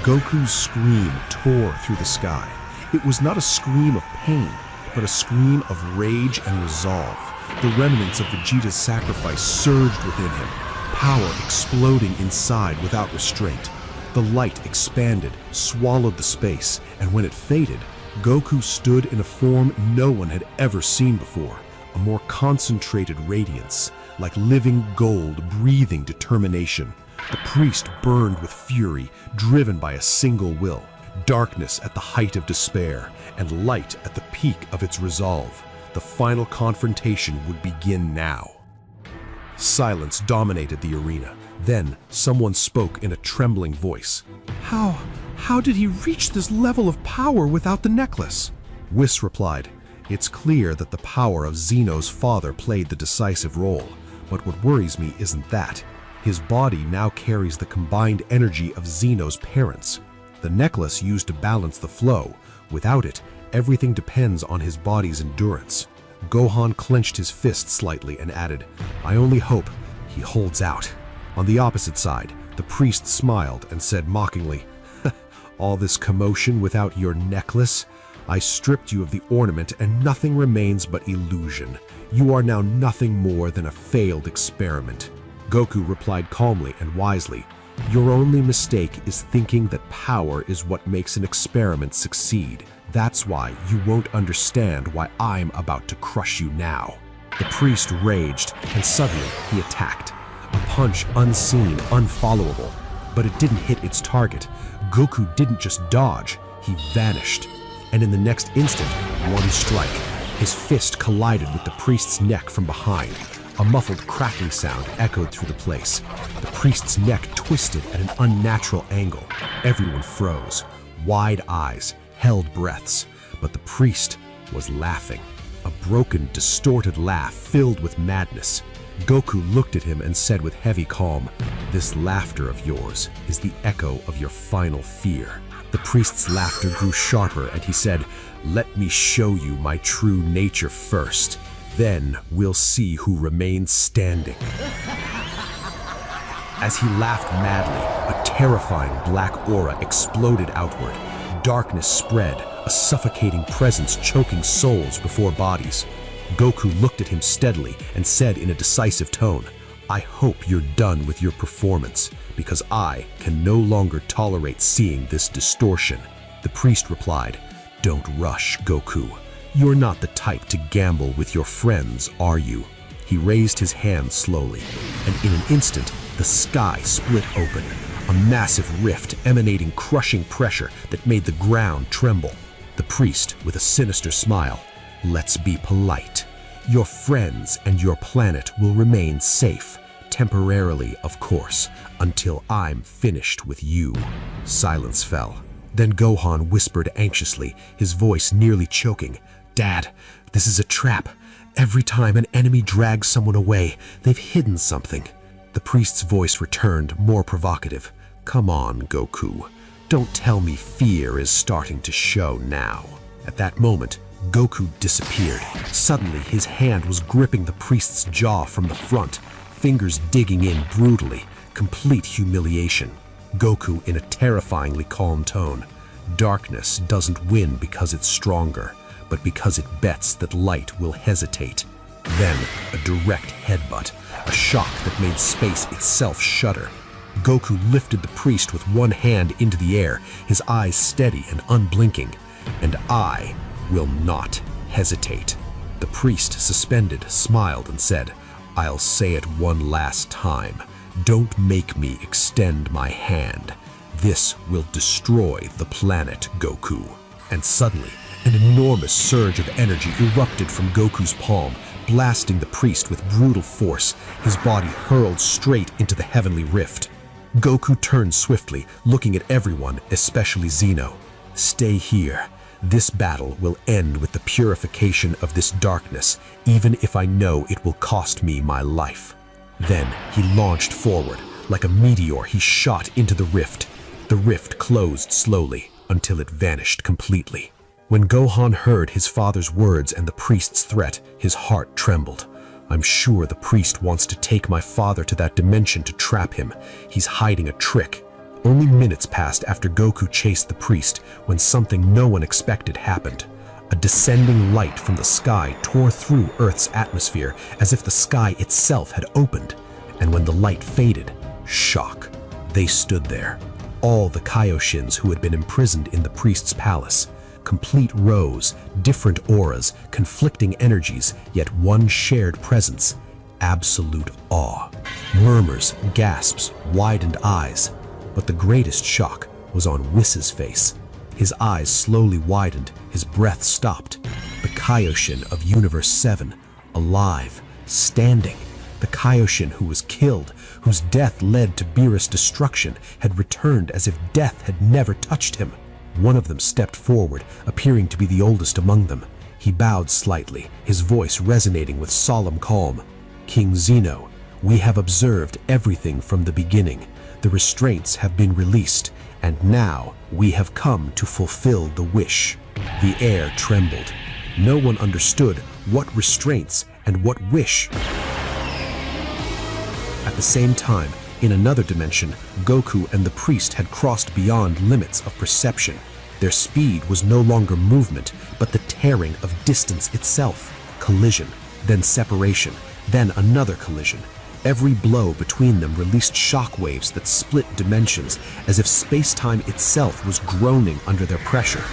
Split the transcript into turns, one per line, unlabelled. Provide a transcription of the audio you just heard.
Goku's scream tore through the sky. It was not a scream of pain, but a scream of rage and resolve. The remnants of Vegeta's sacrifice surged within him, power exploding inside without restraint. The light expanded, swallowed the space, and when it faded, Goku stood in a form no one had ever seen before, a more concentrated radiance, like living gold breathing determination. The priest burned with fury, driven by a single will, darkness at the height of despair, and light at the peak of its resolve. The final confrontation would begin now. Silence dominated the arena. Then someone spoke in a trembling voice. How did he reach this level of power without the necklace? Whis replied, "It's clear that the power of Zeno's father played the decisive role, but what worries me isn't that. His body now carries the combined energy of Zeno's parents. The necklace used to balance the flow. Without it, everything depends on his body's endurance." Gohan clenched his fist slightly and added, "I only hope he holds out." On the opposite side, the priest smiled and said mockingly, "All this commotion without your necklace? I stripped you of the ornament and nothing remains but illusion. You are now nothing more than a failed experiment." Goku replied calmly and wisely, "Your only mistake is thinking that power is what makes an experiment succeed. That's why you won't understand why I'm about to crush you now." The priest raged, and suddenly he attacked. A punch unseen, unfollowable. But it didn't hit its target. Goku didn't just dodge, he vanished. And in the next instant, one strike. His fist collided with the priest's neck from behind. A muffled cracking sound echoed through the place. The priest's neck twisted at an unnatural angle. Everyone froze. Wide eyes, held breaths. But the priest was laughing. A broken, distorted laugh filled with madness. Goku looked at him and said with heavy calm, "This laughter of yours is the echo of your final fear." The priest's laughter grew sharper and he said, "Let me show you my true nature first. Then we'll see who remains standing." As he laughed madly, a terrifying black aura exploded outward. Darkness spread, a suffocating presence choking souls before bodies. Goku looked at him steadily and said in a decisive tone, "I hope you're done with your performance, because I can no longer tolerate seeing this distortion." The priest replied, "Don't rush, Goku. You're not the type to gamble with your friends, are you?" He raised his hand slowly, and in an instant, the sky split open, a massive rift emanating crushing pressure that made the ground tremble. The priest, with a sinister smile, "Let's be polite. Your friends and your planet will remain safe, temporarily, of course, until I'm finished with you." Silence fell. Then Gohan whispered anxiously, his voice nearly choking, "Dad, this is a trap. Every time an enemy drags someone away, they've hidden something." The priest's voice returned, more provocative. "Come on, Goku. Don't tell me fear is starting to show now." At that moment, Goku disappeared. Suddenly, his hand was gripping the priest's jaw from the front, fingers digging in brutally, complete humiliation. Goku in a terrifyingly calm tone, "Darkness doesn't win because it's stronger, but because it bets that light will hesitate." Then, a direct headbutt, a shock that made space itself shudder. Goku lifted the priest with one hand into the air, his eyes steady and unblinking. "And I will not hesitate." The priest, suspended, smiled and said, "I'll say it one last time. Don't make me extend my hand. This will destroy the planet, Goku." And suddenly, an enormous surge of energy erupted from Goku's palm, blasting the priest with brutal force, his body hurled straight into the heavenly rift. Goku turned swiftly, looking at everyone, especially Zeno. "Stay here. This battle will end with the purification of this darkness, even if I know it will cost me my life." Then he launched forward. Like a meteor, he shot into the rift. The rift closed slowly until it vanished completely. When Gohan heard his father's words and the priest's threat, his heart trembled. "I'm sure the priest wants to take my father to that dimension to trap him. He's hiding a trick. Only minutes passed after Goku chased the priest when something no one expected happened. A descending light from the sky tore through Earth's atmosphere as if the sky itself had opened. And when the light faded, shock. They stood there, all the Kaioshins who had been imprisoned in the priest's palace. Complete rows, different auras, conflicting energies, yet one shared presence. Absolute awe. Murmurs, gasps, widened eyes. But the greatest shock was on Whis' face. His eyes slowly widened, his breath stopped. The Kaioshin of Universe 7, alive, standing. The Kaioshin who was killed, whose death led to Beerus' destruction, had returned as if death had never touched him. One of them stepped forward, appearing to be the oldest among them. He bowed slightly, his voice resonating with solemn calm. "King Zeno, we have observed everything from the beginning. The restraints have been released, and now we have come to fulfill the wish." The air trembled. No one understood what restraints and what wish. At the same time, in another dimension, Goku and the priest had crossed beyond limits of perception. Their speed was no longer movement, but the tearing of distance itself. Collision, then separation, then another collision. Every blow between them released shockwaves that split dimensions, as if space-time itself was groaning under their pressure.